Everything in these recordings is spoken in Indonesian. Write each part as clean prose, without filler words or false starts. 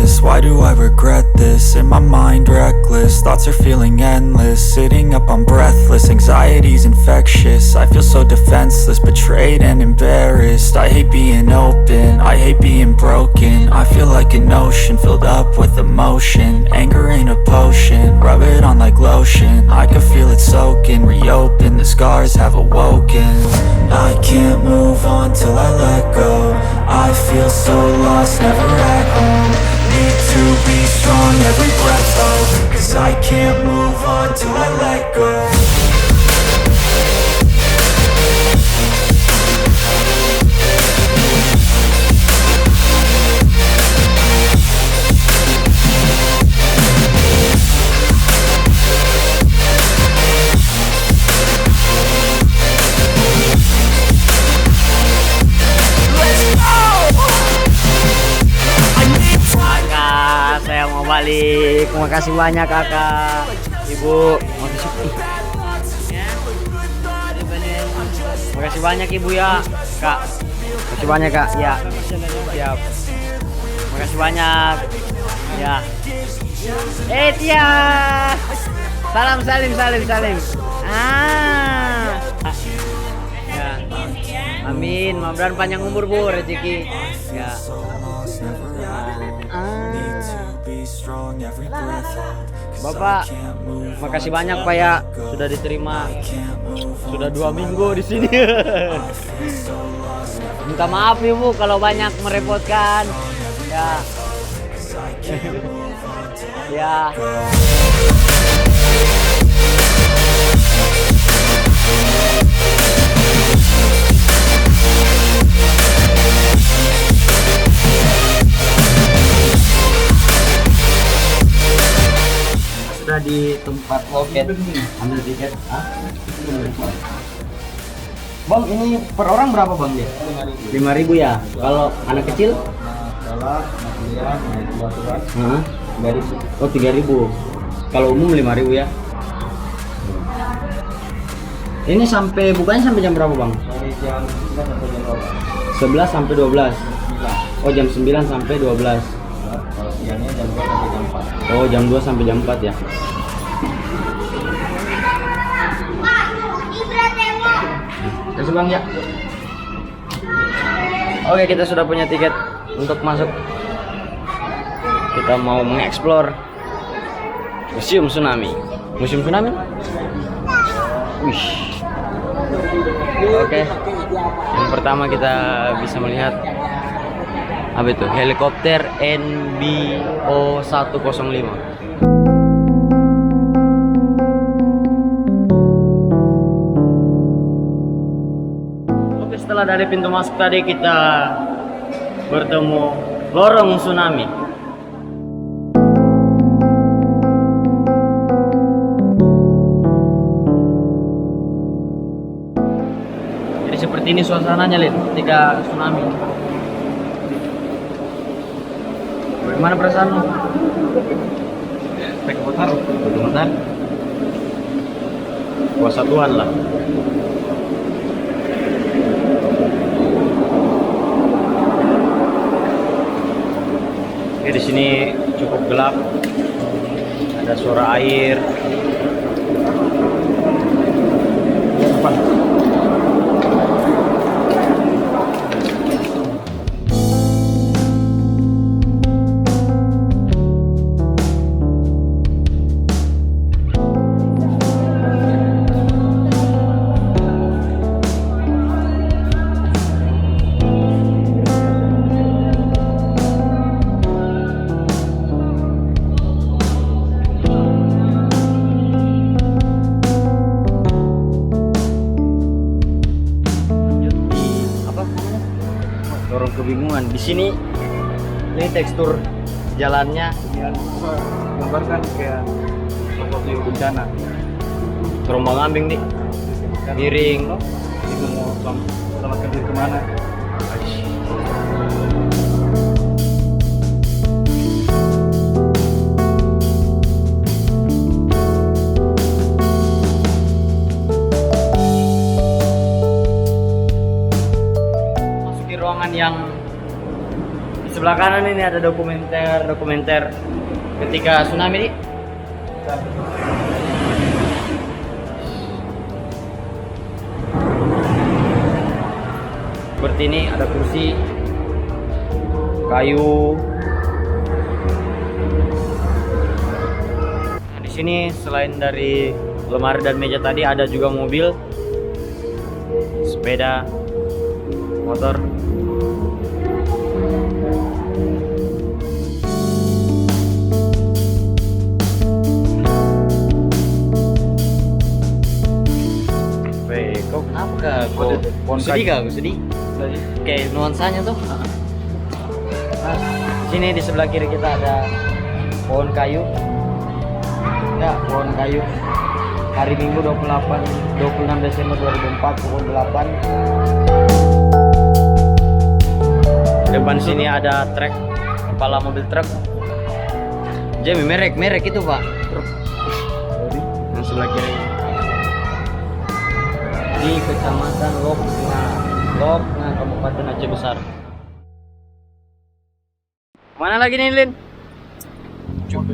this? Why do I regret this? In my mind reckless, thoughts are feeling endless. Sitting up, I'm breathless, anxiety's infectious. I feel so defenseless, betrayed and embarrassed. I hate being open, I hate being broken. I feel like an ocean filled up with emotion. Anger ain't a potion, rub it on like lotion. I can feel it soaking, reopen, the scars have awoken. I can't move on till I let go. I feel so lost, never at home. Need to be strong, every breath hold. Cause I can't move on till I let go. Saya mau balik. Makasih banyak kakak, ibu. Makasih banyak ibu ya, kak. Makasih banyak kak. Ya. Siap. Makasih banyak. Ya. Tia. Salam salim. Ya. Amin. Mudah-mudahan panjang umur bu, rezeki. Ya. Bapak, makasih banyak Pak ya, sudah diterima. Sudah 2 minggu di sini. Minta maaf Ibu kalau banyak merepotkan. Ya. Ya. Sudah di tempat loket, ambil tiket. Bang, ini per orang berapa bang dia? 5.000 ya. Kalau anak kecil? Kalau anak 3.000. Oh 3.000. Kalau umum 5.000 ya. Ini sampai bukanya sampai jam berapa bang? Dari jam 11 sampai 12. Oh jam 9 sampai 12. Kalau siangnya jam 2 sampai jam 4. Oh jam 2 sampai jam 4 ya. Terima kasih bang ya. Oke, kita sudah punya tiket untuk masuk. Kita mau mengeksplor Museum Tsunami. Museum Tsunami? Wih. Oke. Yang pertama kita bisa melihat apa itu? Helikopter NBO 105. Setelah dari pintu masuk tadi kita bertemu lorong tsunami. Jadi seperti ini suasananya lihat ketika tsunami. Bagaimana perasaanmu? Bergemetar. Kuasa Tuhan lah. Di sini cukup gelap, ada suara air. Lorong kebingungan. Di sini ini tekstur jalannya gambarkan kayak sesuatu yang bencana. terombang ambing nih, miring. Itu mau selamatkan diri kemana? Masuki ruangan yang Di sebelah kanan ini ada dokumenter ketika tsunami nih. Seperti ini ada kursi kayu. Nah, di sini selain dari lemari dan meja tadi ada juga mobil, sepeda, motor. Kau kenapa kak? Kau sedih kak? Kau sedih? Kayak nuansanya tuh. Nah, sini di sebelah kiri kita ada pohon kayu. Ya, pohon kayu. Hari Minggu 26 Desember 2004 pukul 8. Depan sini ada truk, kepala mobil truk. Jadi merek itu pak. Truk. Yang sebelah kiri. Di Kecamatan Lokna, Kabupaten Aceh Besar. Mana lagi nih Lin?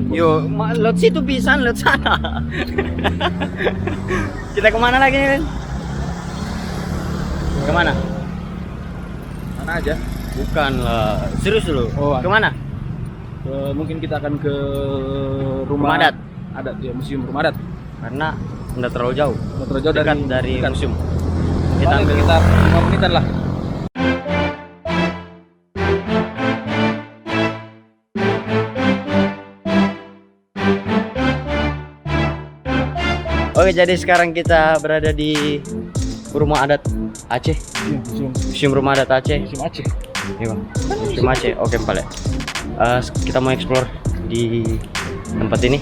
Yo, lot situ pisan, lot sana. Kita kemana lagi nih Lin? Kemana? Mana aja? Bukan lah, serius lu. Oh, kemana? Mungkin kita akan ke Rumah adat. Adat ya, museum rumah adat. Karena nggak terlalu jauh. Nggak terlalu jauh Dekat dari museum. Kita Paling ambil sekitar 5 menitan lah. Oke, jadi sekarang kita berada di Rumah Adat Aceh. Iya, Museum Rumah Adat Aceh. museum Aceh. Iya bang. Museum Aceh. Oke Pak. Kita mau explore di tempat ini.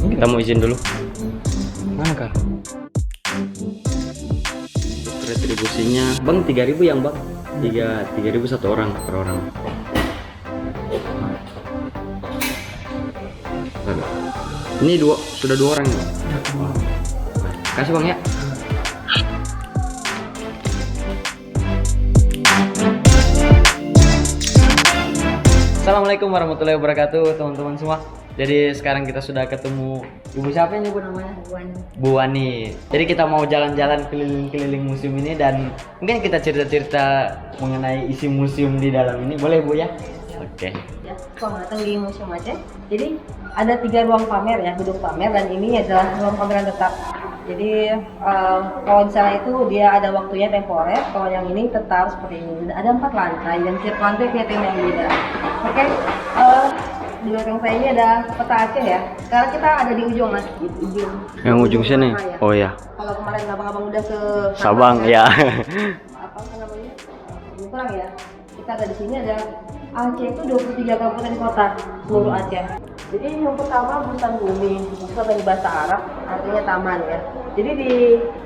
Kita mau izin dulu. Mana kak? Retribusinya bang 3.000 yang bang. 3.000 satu orang per orang. Ini sudah dua orang ya. Kasih bang ya. Assalamualaikum warahmatullahi wabarakatuh teman-teman semua. Jadi sekarang kita sudah ketemu ibu siapa ini bu namanya? Bu Wani. Jadi kita mau jalan-jalan keliling-keliling museum ini dan mungkin kita cerita-cerita mengenai isi museum di dalam ini, boleh bu ya? Oke. Ya, selamat datang di Museum Aceh. Jadi ada 3 ruang pamer ya, gedung pamer, dan ini adalah ruang pameran tetap. Jadi kalau di sana itu dia ada waktunya temporer, kalau yang ini tetap seperti ini. Ada 4 lantai dan setiap lantai punya tema yang beda. Oke, di belakang saya ini ada peta Aceh ya. Sekarang kita ada di ujung mas, di ujung. Yang ujung sini? Ya. Oh ya. Kalau kemarin abang-abang udah ke Sabang ya. Apa namanya? Ini kurang ya. Kita ada di sini ada Aceh itu 23 kabupaten kota seluruh Aceh. Jadi yang pertama Busan Bumi, bukan dari bahasa Arab, artinya taman ya. Jadi di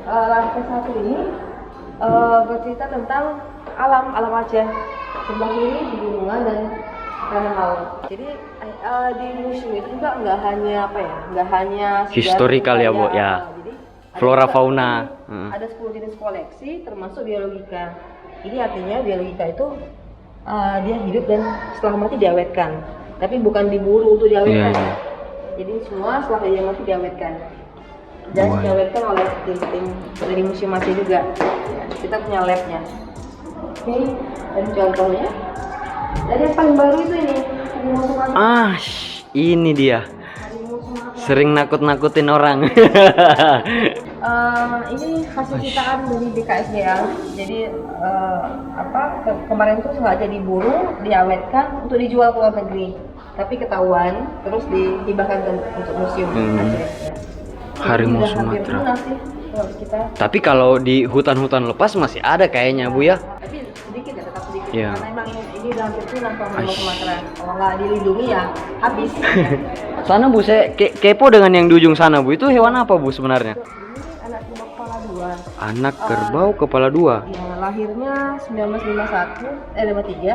lantai 1 ini bercerita tentang alam Aceh. Sebelah kiri pegunungan dan kanan laut. Jadi di museum itu juga nggak hanya apa ya, nggak hanya historikal ya bu ya. Jadi Flora fauna. Ada 10 jenis koleksi termasuk biologika. Ini artinya biologika itu dia hidup dan setelah mati diawetkan, tapi bukan diburu untuk diawetkan. Yeah. Jadi semua setelah dia mati diawetkan dan diawetkan oleh tim dari Museum Aceh juga. Kita punya labnya. Ini dan contohnya. Dan yang paling baru itu ini harimau Sumatera. Ini dia. Harimau Sumatera. Sering nakut-nakutin orang. Ini hasil sitaan dari BKSDA. Jadi kemarin tuh sengaja diburu, diawetkan untuk dijual ke luar negeri. Tapi ketahuan, terus dihibahkan untuk museum. Harimau Jadi, hampir Sumatera. punah sih, kalau kita. Tapi kalau di hutan-hutan lepas masih ada kayaknya bu ya. Tapi sedikit ya, tetap sedikit. Iya. Karena emang ini udah hampir punah kalau harimau Sumatera. Kalau nggak dilindungi ya habis. Sana bu, saya kepo dengan yang di ujung sana bu. Itu hewan apa bu sebenarnya? Ini anak kerbau kepala 2. Anak kerbau kepala 2. Ya, lahirnya 1953.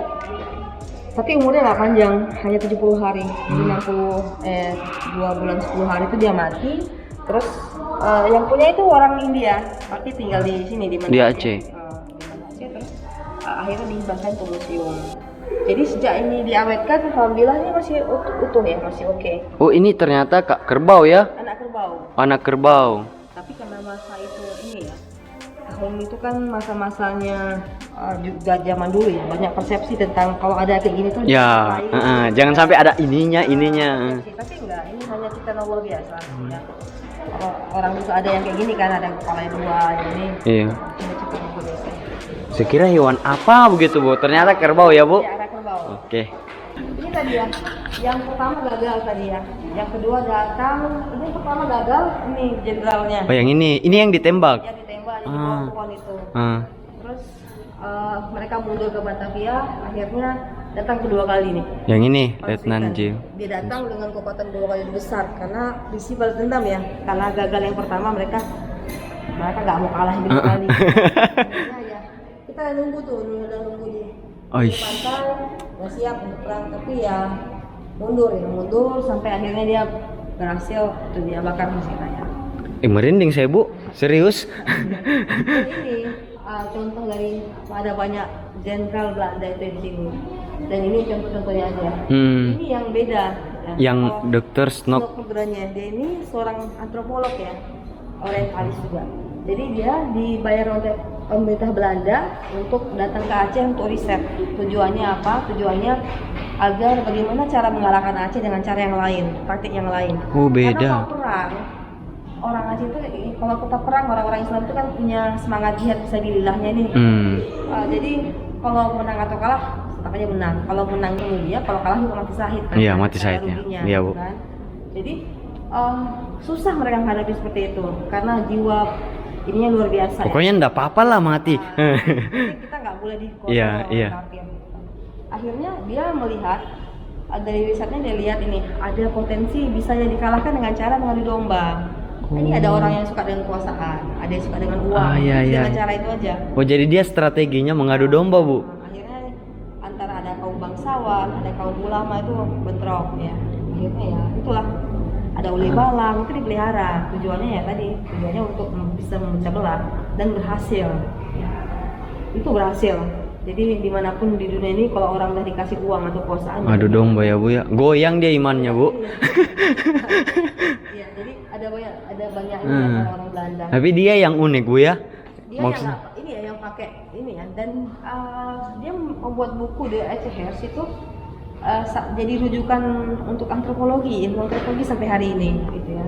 Tapi umurnya nggak panjang, hanya 70 hari. Jadi 2 bulan 10 hari itu dia mati. Terus yang punya itu orang India, tapi tinggal di sini di mana? Di Aceh. Di Aceh terus akhirnya dihibahkan ke museum. Jadi sejak ini diawetkan, alhamdulillah ini masih utuh ya, masih oke. Oh, ini ternyata Kak kerbau ya? Anak kerbau. Anak kerbau. Tapi karena masa itu ini ya, tahun itu kan masa-masanya juga zaman dulu ya, banyak persepsi tentang kalau ada kayak gini tuh Ya, jangan sampai ada ininya. Tapi enggak, ini hanya cipta Allah biasa ya. Orang juga ada yang kayak gini kan, ada kepala dua ini. Iya. Ini cipta Allah biasa. Sekira hewan apa begitu Bu? Ternyata kerbau ya Bu? Ya, ada kerbau. Oke. Ini tadi ya, yang pertama gagal tadi ya, yang kedua datang, ini pertama gagal, ini jenderalnya. Oh yang ini yang ditembak. Ya ditembak di bawah pohon itu. Terus mereka mundur ke Batavia, akhirnya datang kedua kali nih. Yang ini Pacifican. Letnan J. Dia datang dengan kekuatan 2 kali lebih besar karena misi balas dendam ya. Karena gagal yang pertama mereka nggak mau kalah dua kali. Akhirnya ya kita nunggu tuh, udah nunggu di pantai, nggak siap untuk perang tapi ya mundur sampai akhirnya dia berhasil tuh dia bakar mesinnya ya. Merinding saya Bu, serius. Ini contoh dari ada banyak jenderal Belanda itu di sini. Dan ini contoh-contohnya aja. Ini yang beda. Ya. Yang Dr. Snook. Dia ini seorang antropolog ya, orientalis juga. Jadi dia dibayar oleh pemerintah Belanda untuk datang ke Aceh untuk riset. Tujuannya apa? Tujuannya agar bagaimana cara mengalahkan Aceh dengan cara yang lain, praktik yang lain. Oh beda. Karena kalau perang, orang Aceh itu kalau kita perang, orang-orang Islam itu kan punya semangat jihad fisabilillahnya nih. Jadi kalau menang atau kalah, tetap aja menang. Kalau menang itu mulia, kalau kalah juga mati syahid. Kan? Iya mati syahidnya. Iya Bu. Kan? Jadi susah mereka menghadapi seperti itu karena jiwa ininya luar biasa. Pokoknya enggak apa-apa lah mati. Kita nggak boleh dikuasai Iya. kafir. Akhirnya dia melihat dari risetnya dia lihat ini ada potensi bisa dikalahkan dengan cara mengadu domba. Ini ada orang yang suka dengan kekuasaan, ada yang suka dengan uang. Dengan cara itu aja. Oh jadi dia strateginya mengadu domba Bu. Akhirnya antara ada kaum bangsawan, ada kaum ulama itu bentrok ya. Akhirnya ya itulah ada uli balang itu dipelihara. Tujuannya ya tadi tujuannya untuk bisa memecah belah dan berhasil. Ya. Itu berhasil. Jadi dimanapun di dunia ini kalau orang udah dikasih uang atau kekuasaan ngadu domba ya Bu ya. Goyang dia imannya Bu. Iya, jadi ada banyak orang Belanda. Tapi dia yang unik Bu ya. Dia maksudnya ini ya yang pakai ini ya dan dia membuat buku di Aceh Hers itu jadi rujukan untuk antropologi, ilmu antropologi sampai hari ini gitu ya.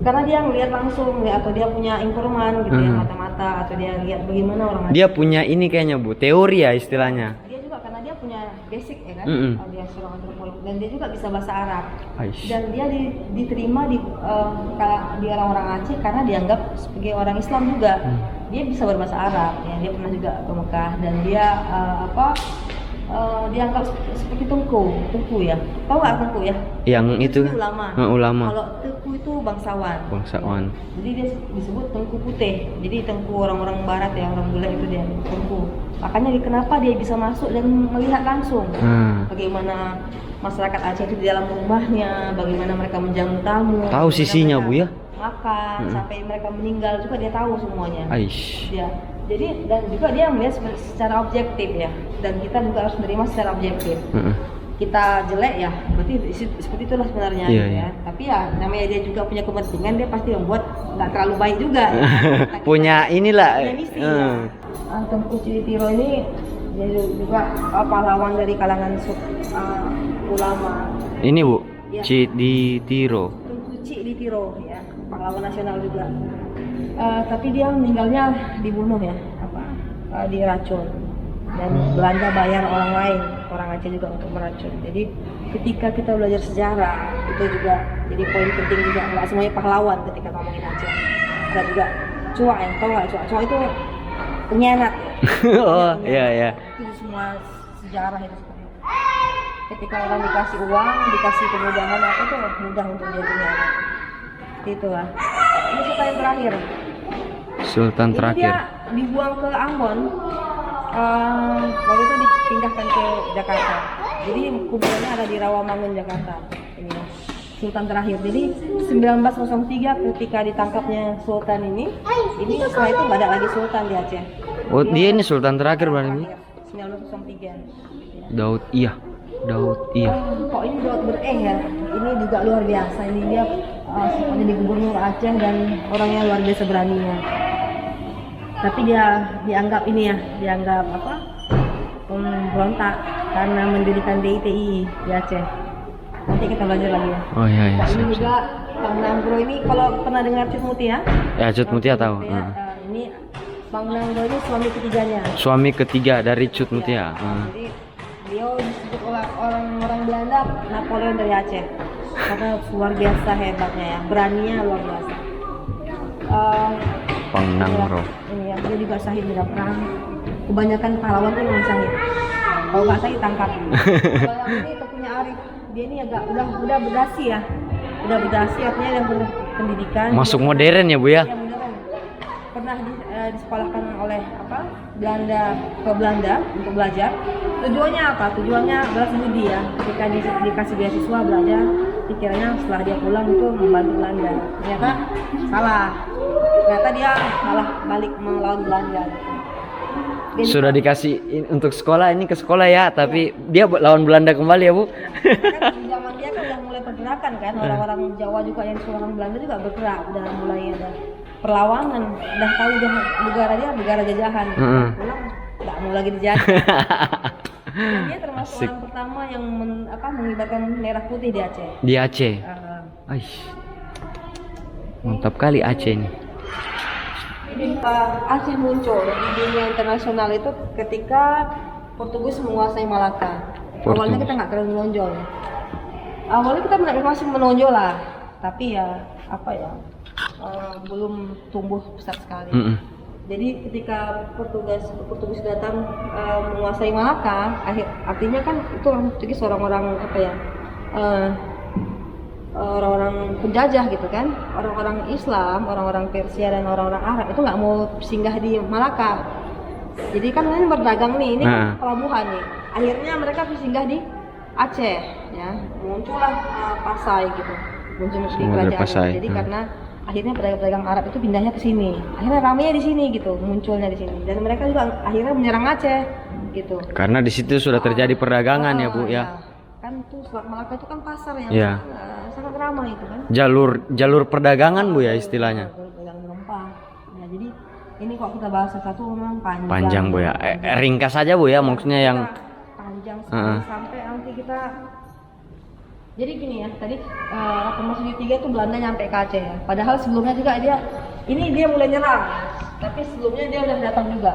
Karena dia ngelihat langsung atau dia punya informan gitu ya, mata-mata atau dia lihat bagaimana orang dia punya ini kayaknya Bu, teori ya istilahnya. Dia juga karena dia punya basic ya kan, dia seorang antropolog dan dia juga bisa bahasa Arab. Dan dia diterima di orang-orang Aceh karena dianggap sebagai orang Islam juga. Dia bisa berbahasa Arab ya, dia pernah juga ke Mekah dan dia dianggap seperti tengku ya. Tahu nggak tengku ya? Yang itu ulama. Kalau tengku itu bangsawan. Jadi dia disebut tengku putih. Jadi tengku orang-orang barat ya, orang bule itu dia tengku. Makanya kenapa dia bisa masuk dan melihat langsung bagaimana masyarakat Aceh itu di dalam rumahnya, bagaimana mereka menjamu tamu. Tahu sisinya Bu ya? Makan sampai mereka meninggal juga dia tahu semuanya. Dia. Jadi dan juga dia melihat secara objektif ya, dan kita juga harus menerima secara objektif. Kita jelek ya, berarti seperti itulah sebenarnya ya. Tapi ya namanya dia juga punya kepentingan, dia pasti membuat nggak terlalu baik juga. Punya inilah. Punya misi. Tengku Cilitiro ini dia juga pahlawan dari kalangan ulama. Ini Bu, Cilitiro. Tengku Cilitiro ya, pahlawan nasional juga. Tapi dia meninggalnya dibunuh ya, diracun dan Belanda bayar orang lain, orang Aceh juga untuk meracun. Jadi ketika kita belajar sejarah itu juga jadi poin penting juga, nggak semuanya pahlawan ketika ngomongin Aceh. Ada juga Cua yang tahu nggak Cua itu pengkhianat. Iya. Itu semua sejarah itu seperti itu. Ketika orang dikasih uang, dikasih kemudahan apa itu mudah untuk jadi pengkhianat. Itulah. Ini sultan yang terakhir. Sultan terakhir. Dia dibuang ke Ambon. Waktu itu dipindahkan ke Jakarta. Jadi kuburannya ada di Rawamangun, Jakarta. Ini sultan terakhir. Jadi 1903 ketika ditangkapnya sultan ini setelah itu nggak ada lagi sultan di Aceh. Oh dia ini sultan terakhir berarti. 1903. Daud iya. Kok ini Daud ber-E ya? Ini juga luar biasa. Ini dia jadi gubernur Aceh dan orangnya luar biasa beraninya. Tapi dia dianggap pemberontak karena mendirikan DITI di Aceh. Nanti kita belajar lagi ya. Oh iya. Pak ini juga Bang Nanggro ini kalau pernah dengar Cut Mutia? Ya, Cut Mutia tahu. Ini Bang Nanggro ini suami ketiganya. Suami ketiga dari Cut Mutia. Jadi beliau disebut orang Belanda Napoleon dari Aceh karena luar biasa hebatnya ya, beraninya luar biasa. Bang Nanggro. Ini ya, dia juga syahid dalam perang. Kebanyakan pahlawan tuh yang syahid. Kalau nggak syahid tangkap. Kalau yang ini Tepunya Arif, dia ini agak udah berdasi ya. Udah berdasi artinya yang pendidikan. Masuk modern ya Bu ya? Iya modern. Pernah disekolahkan oleh Belanda ke Belanda untuk belajar. Tujuannya apa? Tujuannya balas budi ya. Ketika dikasih beasiswa belajar, pikirannya setelah dia pulang itu membantu Belanda. Ternyata salah. Ternyata dia malah balik melawan Belanda. Sudah dikasih untuk sekolah, ini ke sekolah ya, tapi dia lawan Belanda kembali ya Bu? Kan di zaman dia kan udah mulai pergerakan kan, orang-orang Jawa juga yang orang Belanda juga bergerak, udah mulai ada perlawanan, udah tahu udah negara dia negara jajahan, pulang nggak mau lagi dijajah. Dan dia termasuk orang pertama yang mengibarkan merah putih di Aceh. Di Aceh. Mantap kali Aceh ini. Aceh muncul di dunia internasional itu ketika Portugis menguasai Malaka. Awalnya kita nggak terlalu menonjol. Awalnya kita masih menonjol lah, tapi ya belum tumbuh besar sekali. Jadi ketika Portugis datang menguasai Malaka, artinya kan itu orang Portugis orang-orang orang-orang penjajah gitu kan, orang-orang Islam, orang-orang Persia dan orang-orang Arab itu nggak mau singgah di Malaka. Jadi kan ini berdagang nih, ini kan pelabuhan nih. Akhirnya mereka singgah di Aceh, ya muncullah Pasai gitu, muncul di kerajaan. Jadi karena akhirnya pedagang-pedagang Arab itu pindahnya ke sini. Akhirnya ramenya di sini gitu, munculnya di sini. Dan mereka juga akhirnya menyerang Aceh gitu. Karena di situ sudah terjadi perdagangan ya Bu ya. Kan tuh Selat Malaka itu kan pasar yang sangat ramai itu kan. Jalur perdagangan Bu ya istilahnya. Perdagangan rempah. Nah, jadi ini kok kita bahas satu memang panjang. Panjang Bu ya. Ringkas saja Bu ya, maksudnya yang panjang sekali sampai nanti kita. Jadi gini ya, tadi Masjid 3 tuh Belanda nyampe ke Aceh ya. Padahal sebelumnya juga dia mulai nyerang. Tapi sebelumnya dia udah datang juga.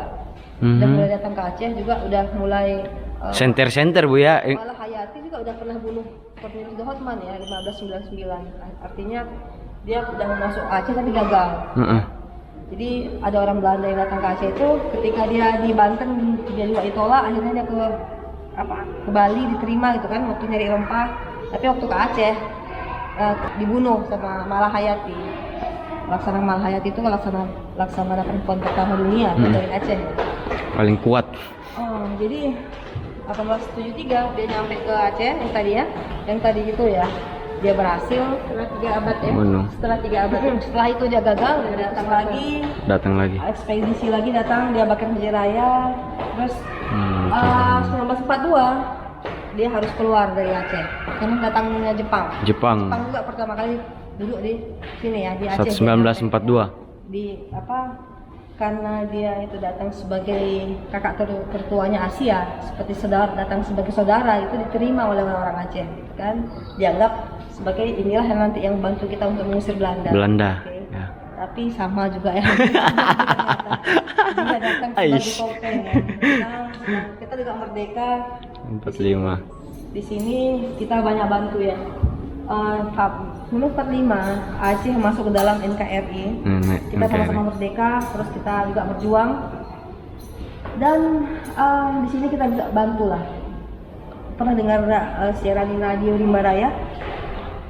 Udah mulai datang ke Aceh juga, udah mulai Center Bu ya. Malah Hayati juga udah pernah bunuh Cornelius de Houtman ya 1599. Artinya dia udah masuk Aceh tapi gagal. Jadi ada orang Belanda yang datang ke Aceh itu ketika dia di Banten dia juga ditolak, akhirnya dia ke Bali diterima gitu kan waktu nyari rempah. Tapi waktu ke Aceh dibunuh sama Malahayati. Laksamana Malahayati itu laksamana perempuan pertama dunia dari Aceh. Paling kuat. Jadi 1873 dia nyampe ke Aceh yang tadi itu ya, dia berhasil setelah 3 abad ya. Setelah 3 abad. Setelah itu dia gagal, dia datang lagi. Ekspedisi lagi datang, dia bakar Raya. Terus 1942 dia harus keluar dari Aceh karena datangnya Jepang juga pertama kali duduk di sini ya di Aceh 1942 karena dia itu datang sebagai kakak tertuanya Asia, datang sebagai saudara, itu diterima oleh orang Aceh gitu kan, dianggap sebagai inilah yang nanti yang bantu kita untuk mengusir Belanda. Okay. Ya. Tapi sama juga ya. Dia datang sebagai topeng ya. Kita juga merdeka 45. Di sini kita banyak bantu ya. 1945 Aceh masuk ke dalam NKRI. Kita sama-sama merdeka, terus kita juga berjuang. Dan di sini kita bisa bantu lah. Pernah dengar siaran radio Rimba Raya?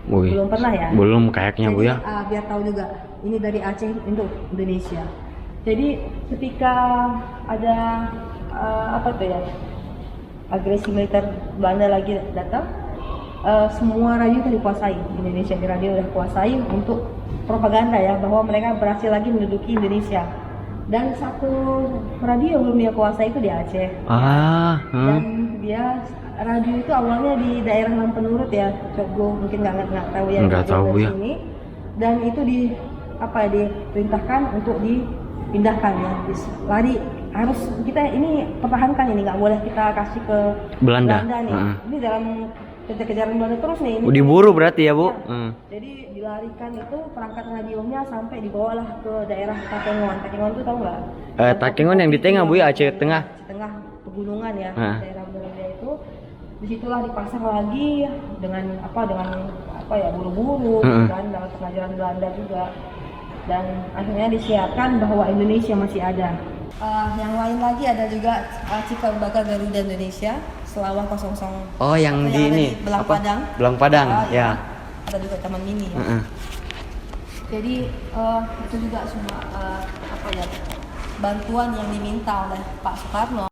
Belum pernah ya? Belum kayaknya Bu ya. Biar tahu juga. Ini dari Aceh untuk Indonesia. Jadi ketika ada agresi militer Belanda lagi datang, semua radio itu dikuasai. Indonesia di radio udah kuasai untuk propaganda ya, bahwa mereka berhasil lagi menduduki Indonesia. Dan satu radio belum dia kuasai itu di Aceh. Dan dia radio itu awalnya di daerah Lampenurut ya, Coggo, mungkin nggak tahu ya. Nggak tahu ya. Sini. Dan itu diperintahkan untuk dipindahkan ya, lari harus kita ini pertahankan ini, nggak boleh kita kasih ke Belanda nih. Ini dalam kejar-kejaran Belanda terus nih. Ini diburu berarti ya Bu? Jadi dilarikan itu perangkat radionya sampai dibawalah ke daerah Takengon. Takengon itu tahu nggak? Takengon yang di tengah Bu ya, Aceh Tengah. Tengah pegunungan ya, daerah Belanda itu. Disitulah dipasang lagi dengan buru-buru dan dalam pengajaran Belanda juga. Dan akhirnya disiarkan bahwa Indonesia masih ada. Yang lain lagi ada juga Cikal Bakal Garuda Indonesia Selawang 00. Oh yang di ini Belang Padang. Belang Padang ya. Ada juga Taman Mini ya. Jadi itu juga semua bantuan yang diminta oleh Pak Soekarno.